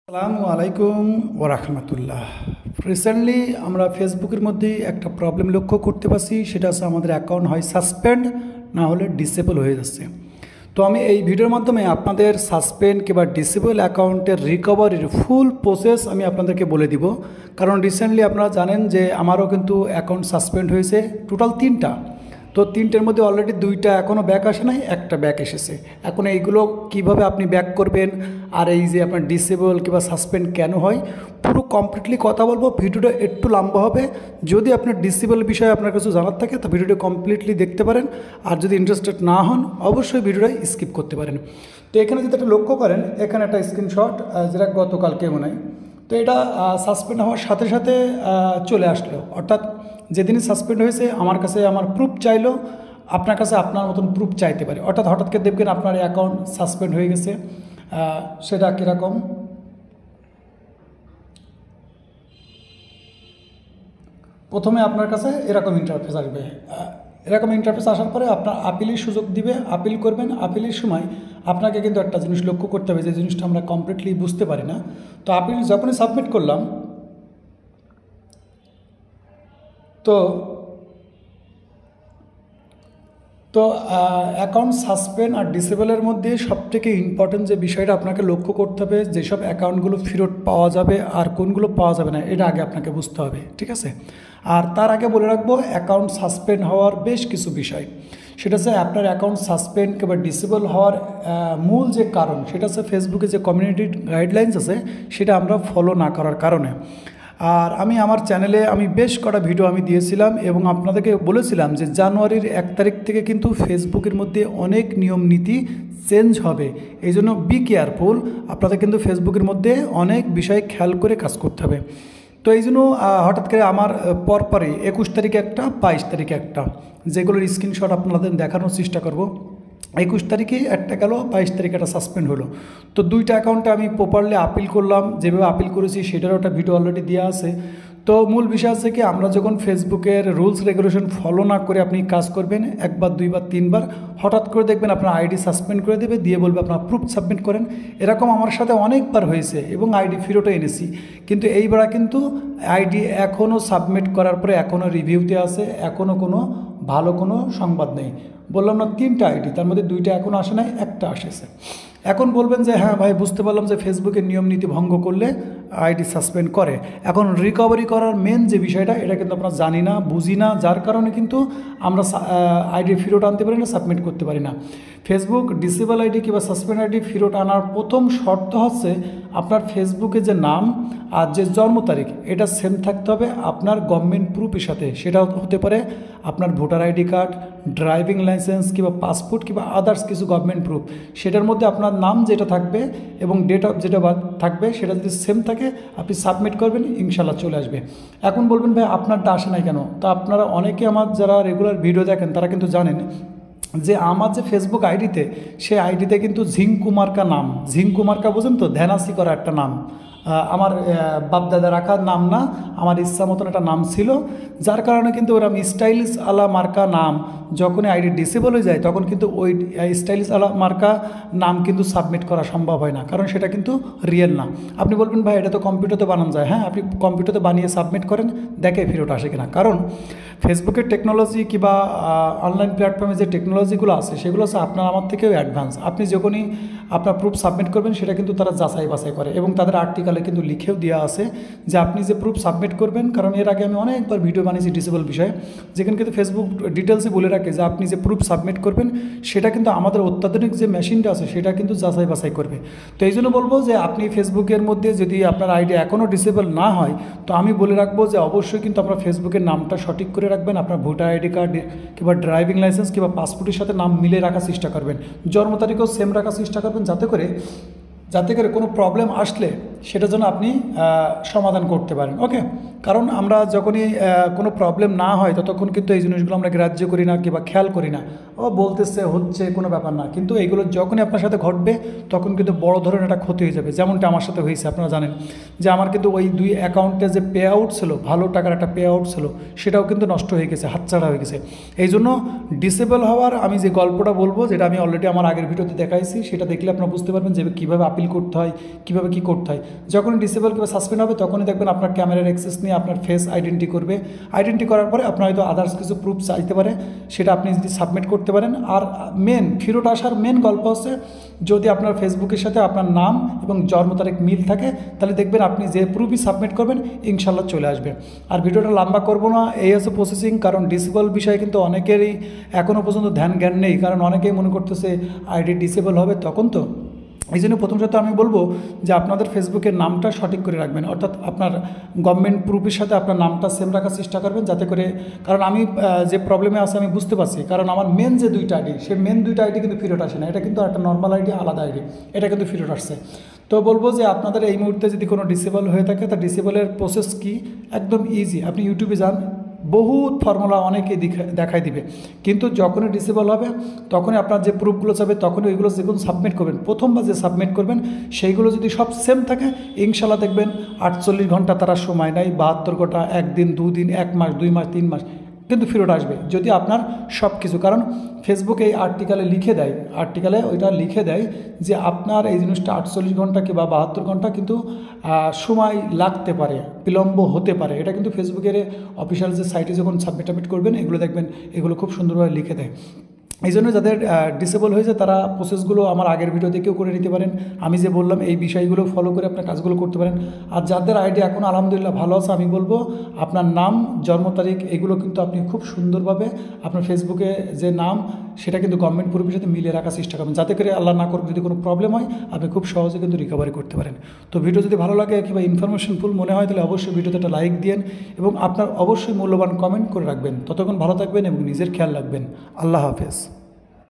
আসসালামু আলাইকুম ওয়া রাহমাতুল্লাহ। রিসেন্টলি আমরা ফেসবুকের মধ্যে একটা প্রবলেম লক্ষ্য করতে পারছি, সেটা হচ্ছে আমাদের অ্যাকাউন্ট হয় সাসপেন্ড না হলে ডিসেবল হয়ে যাচ্ছে। তো আমি এই ভিডিওর মাধ্যমে আপনাদের সাসপেন্ড কিংবা ডিসেবল অ্যাকাউন্টের রিকভারির ফুল প্রসেস আমি আপনাদেরকে বলে দিব। কারণ রিসেন্টলি আপনারা জানেন যে আমারও কিন্তু অ্যাকাউন্ট সাসপেন্ড হয়েছে, টোটাল 3টা। তো 3টের মধ্যে অলরেডি 2টা এখনও ব্যাক আসে নাই, একটা ব্যাক এসেছে। এখন এইগুলো কিভাবে আপনি ব্যাক করবেন, আর এই যে আপনার ডিসেবল কিংবা সাসপেন্ড কেন হয়, পুরো কমপ্লিটলি কথা বলবো। ভিডিওটা একটু লম্বা হবে। যদি আপনার ডিসেবল বিষয়ে আপনার কিছু জানার থাকে তো ভিডিওটা কমপ্লিটলি দেখতে পারেন, আর যদি ইন্টারেস্টেড না হন অবশ্যই ভিডিওটা স্কিপ করতে পারেন। তো এখানে যদি একটা লক্ষ্য করেন, এখানে একটা স্ক্রিনশট যেটা গতকালকে মনে হয়, তো এটা সাসপেন্ড হওয়ার সাথে সাথে চলে আসলো। অর্থাৎ যেদিনই সাসপেন্ড হয়েছে আমার কাছে আমার প্রুফ চাইলো, আপনার কাছে আপনার মতন প্রুফ চাইতে পারে। অর্থাৎ হঠাৎ করে দেখবেন আপনার অ্যাকাউন্ট সাসপেন্ড হয়ে গেছে। সেটা কীরকম, প্রথমে আপনার কাছে এরকম ইন্টারফেস আসবে। এরকম ইন্টারফেস আসার পরে আপনার আপিলের সুযোগ দিবে, আপিল করবেন। আপিলের সময় আপনাকে কিন্তু একটা জিনিস লক্ষ্য করতে হবে, যে জিনিসটা আমরা কমপ্লিটলি বুঝতে পারি না। তো আপিল যখনই সাবমিট করলাম, তো অ্যাকাউন্ট সাসপেন্ড আর ডিসেবলের মধ্যে সবথেকে ইম্পর্টেন্ট যে বিষয়টা আপনাকে লক্ষ্য করতে হবে, যেসব অ্যাকাউন্টগুলো ফেরত পাওয়া যাবে আর কোনগুলো পাওয়া যাবে না, এটা আগে আপনাকে বুঝতে হবে, ঠিক আছে? আর তার আগে বলে রাখবো, অ্যাকাউন্ট সাসপেন্ড হওয়ার বেশ কিছু বিষয়। সেটা হচ্ছে আপনার অ্যাকাউন্ট সাসপেন্ড কিংবা ডিসেবল হওয়ার মূল যে কারণ, সেটা হচ্ছে ফেসবুকে যে কমিউনিটি গাইডলাইন্স আছে সেটা আমরা ফলো না করার কারণে। আর আমি আমার চ্যানেলে বেশ কটা ভিডিও দিয়েছিলাম এবং আপনাদেরকে বলেছিলাম যে জানুয়ারির 1 তারিখ থেকে কিন্তু ফেসবুকের মধ্যে অনেক নিয়ম নীতি চেঞ্জ হবে। এই জন্য বি কেয়ারফুল। আপনাদের কিন্তু ফেসবুকের মধ্যে অনেক বিষয় খেয়াল করে কাজ করতে হবে। তো এই জন্য হঠাৎ করে আমার পরপরই 21 তারিখে একটা, 22 তারিখে একটা, যেগুলোর স্ক্রিনশট আপনাদের দেখানোর চেষ্টা করব। 21 তারিখে একটা গেল, 22 তারিখে একটা সাসপেন্ড হলো। তো 2টা অ্যাকাউন্টে আমি প্রপারলি আপিল করলাম, যেভাবে আপিল করেছি সেটারও একটা ভিডিও অলরেডি দেওয়া আছে। তো মূল বিষয় আছে কি, আমরা যখন ফেসবুকের রুলস রেগুলেশন ফলো না করে আপনি কাজ করবেন, একবার, 2বার, 3বার, হঠাৎ করে দেখবেন আপনার আইডি সাসপেন্ড করে দেবে, দিয়ে বলবে আপনার প্রুফ সাবমিট করেন। এরকম আমার সাথে অনেকবার হয়েছে এবং আইডি ফেরতও এনেছি। কিন্তু এইবার কিন্তু আইডি এখনও সাবমিট করার পরে এখনও রিভিউতে আছে, এখনও কোনো ভালো কোনো সংবাদ নেই। বললাম না 3টা আইডি, তার মধ্যে 2টা এখনও আসে নাই, একটা আসেছে। এখন বলবেন যে হ্যাঁ ভাই, বুঝতে পারলাম যে ফেসবুকের নিয়ম নীতি ভঙ্গ করলে আইডি সাসপেন্ড করে। এখন রিকভারি করার মেন যে বিষয়টা, এটা কিন্তু আমরা জানি না, বুঝি না, যার কারণে কিন্তু আমরা আইডি ফেরত আনতে পারি না, সাবমিট করতে পারি না। ফেসবুক ডিসেবল আইডি কিংবা সাসপেন্ড আইডি ফেরত আনার প্রথম শর্ত হচ্ছে আপনার ফেসবুকে যে নাম আর যে জন্ম তারিখ, এটা সেম থাকতে হবে আপনার গভর্নমেন্ট প্রুফের সাথে। সেটা হতে পারে আপনার voter ID card, driving licence কিংবা পাসপোর্ট কিংবা আদার্স কিছু গভর্নমেন্ট প্রুফ। সেটার মধ্যে আপনার নাম যেটা থাকবে এবং ডেট অফ যেটা থাকবে, সেটা যদি সেম থাকে আপনি সাবমিট করবেন, ইনশাল্লাহ চলে আসবে। এখন বলবেন ভাই আপনারটা আসে নাই কেন? তা আপনারা অনেকে আমার যারা রেগুলার ভিডিও দেখেন তারা কিন্তু জানেন যে আমার যে ফেসবুক আইডিতে, সেই আইডিতে কিন্তু ঝিঙ্কু মার্কা নাম, ঝিঙ্কু মার্কা বোঝেন তো, ধ্যানাসি করা একটা নাম, আমার বাপদাদা রাখার নাম না, আমার ইচ্ছা মতন একটা নাম ছিল। যার কারণে কিন্তু ওরা স্টাইলিশ আলা মার্কা নাম, যখনই আইডি ডিসেবল হয়ে যায় তখন কিন্তু ওই স্টাইলিশ আলা মার্কা নাম কিন্তু সাবমিট করা সম্ভব হয় না, কারণ সেটা কিন্তু রিয়েল না। আপনি বলবেন ভাই এটা তো কম্পিউটারতে বানানো যায়। হ্যাঁ, আপনি কম্পিউটারতে বানিয়ে সাবমিট করেন, দেখে ফেরত আসে কিনা। কারণ ফেসবুকের টেকনোলজি কিংবা অনলাইন প্ল্যাটফর্মে যে টেকনোলজিগুলো আছে সেগুলো হচ্ছে আপনার আমার থেকেও অ্যাডভান্স। আপনি যখনই আপনার প্রুফ সাবমিট করবেন সেটা কিন্তু তারা যাচাই বাছাই করে এবং তাদের আর্টিকেলে কিন্তু লিখেও দেওয়া আছে যে আপনি যে প্রুফ সাবমিট করবেন। কারণ এর আগে আমি অনেকবার ভিডিও বানিয়েছি ডিসেবল বিষয়ে, যেখানে কিন্তু ফেসবুক ডিটেলসে বলে রাখে যে আপনি যে প্রুফ সাবমিট করবেন সেটা কিন্তু আমাদের অত্যাধুনিক যে মেশিনটা আছে সেটা কিন্তু যাচাই বাছাই করবে। তো এই জন্য বলবো যে আপনি ফেসবুকের মধ্যে যদি আপনার আইডি এখনও ডিসেবল না হয়, তো আমি বলে রাখবো যে অবশ্যই কিন্তু আপনার ফেসবুকের নামটা সঠিক করে রাখবেন। আপনার ভোটার আইডি কার্ড কিংবা ড্রাইভিং লাইসেন্স কিংবা পাসপোর্টের সাথে নাম মিলে রাখার চেষ্টা করবেন, জন্ম তারিখও সেম রাখার চেষ্টা করবেন, যাতে করে কোনো প্রবলেম আসলে সেটা যেন আপনি সমাধান করতে পারেন। ওকে, কারণ আমরা যখনই কোনো প্রবলেম না হয় ততক্ষণ কিন্তু এই জিনিসগুলো আমরা গ্রাহ্য করি না কিংবা খেয়াল করি না, ও বলতেছে হচ্ছে কোনো ব্যাপার না। কিন্তু এইগুলো যখনই আপনার সাথে ঘটবে তখন কিন্তু বড় ধরনের একটা ক্ষতি হয়ে যাবে। যেমনটা আমার সাথে হয়েছে, আপনারা জানেন যে আমার কিন্তু ওই 2 অ্যাকাউন্টে যে পে আউট ছিল, ভালো টাকার একটা পে আউট ছিল, সেটাও কিন্তু নষ্ট হয়ে গেছে, হাতছাড়া হয়ে গেছে। এই জন্য ডিসেবল হওয়ার আমি যে গল্পটা বলবো, যেটা আমি অলরেডি আমার আগের ভিডিওতে দেখাইছি, সেটা দেখলে আপনারা বুঝতে পারবেন যে কীভাবে আপিল করতে হয়, কীভাবে কী করতে হয়। যখন ডিসেবল কিংবা সাসপেন্ড হবে তখনই দেখবেন আপনার ক্যামেরার অ্যাক্সেস নিয়ে আপনার ফেস আইডেন্টি করবে। আইডেন্টি করার পরে আপনার হয়তো আদার্স কিছু প্রুফ চাইতে পারে, সেটা আপনি যদি সাবমিট করতে পারেন। আর মেন ফেরত আসার মেন গল্প হচ্ছে যদি আপনার ফেসবুকের সাথে আপনার নাম এবং জন্ম তারিখ মিল থাকে, তাহলে দেখবেন আপনি যে প্রুফই সাবমিট করবেন ইনশাল্লাহ চলে আসবে। আর ভিডিওটা লম্বা করব না, এই হচ্ছে প্রসেসিং। কারণ ডিসেবল বিষয়ে কিন্তু অনেকেরই এখনও পর্যন্ত ধ্যান জ্ঞান নেই, কারণ অনেকেই মনে করতেছে আইডি ডিসেবল হবে তখন তো। এই জন্য প্রথম সাথে আমি বলবো যে আপনাদের ফেসবুকের নামটা সঠিক করে রাখবেন, অর্থাৎ আপনার গভর্নমেন্ট প্রুফের সাথে আপনার নামটা সেম রাখার চেষ্টা করবেন, যাতে করে, কারণ আমি যে প্রবলেমে আছে আমি বুঝতে পারছি, কারণ আমার মেন যে দুইটা আইডি, সেই মেন দুইটা আইডি কিন্তু ফেরত আসে না, এটা কিন্তু একটা নর্মাল আইডি, আলাদা আইডি, এটা কিন্তু ফেরত আসছে। তো বলবো যে আপনাদের এই মুহূর্তে যদি কোনো ডিসেবল হয়ে থাকে, তা ডিসেবলের প্রসেস কি, একদম ইজি। আপনি ইউটিউবে যান, বহুত ফর্মুলা অনেকেই দেখাই দিবে, কিন্তু যখনই ডিসেবল হবে তখনই আপনার যে প্রুফগুলো চাবে তখনই ওইগুলো যেগুলো সাবমিট করবেন, প্রথমবার যে সাবমিট করবেন সেইগুলো যদি সব সেম থাকে ইনশাল্লাহ দেখবেন 48 ঘন্টা তারা সময় নেয়, 72 ঘন্টা, 1 দিন, 2 দিন, 1 মাস, 2 মাস, 3 মাস কিন্তু ফেরত আসবে, যদি আপনার সব কিছু। কারণ ফেসবুক এই আর্টিকেলে লিখে দেয়, আর্টিকেলে ওইটা লিখে দেয় যে আপনার এই জিনিসটা 48 ঘন্টা কি বা 72 ঘন্টা কিন্তু সময় লাগতে পারে, বিলম্ব হতে পারে। এটা কিন্তু ফেসবুকের অফিসিয়াল যে সাইটে যখন সাবমিট করবেন এগুলো দেখবেন এগুলো খুব সুন্দরভাবে লিখে দেয়। এই জন্য যাদের ডিসেবল হয়েছে তারা প্রসেসগুলো আমার আগের ভিডিও থেকেও করে নিতে পারেন, আমি যে বললাম এই বিষয়গুলো ফলো করে আপনার কাজগুলো করতে পারেন। আর যাদের আইডি এখন আলহামদুলিল্লাহ ভালো আছে, আমি বলবো আপনার নাম, জন্ম তারিখ এগুলো কিন্তু আপনি খুব সুন্দরভাবে আপনার ফেসবুকে যে নাম সেটা কিন্তু গভর্নমেন্ট প্রুফের সাথে মিলিয়ে রাখার চেষ্টা করবেন, যাতে করে আল্লাহ না করুক যদি কোনো প্রবলেম হয় আপনি খুব সহজে কিন্তু রিকভারি করতে পারেন। তো ভিডিও যদি ভালো লাগে কিংবা ইনফরমেশনফুল মনে হয় তাহলে অবশ্যই ভিডিওতে একটা লাইক দিন এবং আপনার অবশ্যই মূল্যবান কমেন্ট করে রাখবেন। ততক্ষণ ভালো থাকবেন এবং নিজের খেয়াল রাখবেন। আল্লাহ হাফেজ।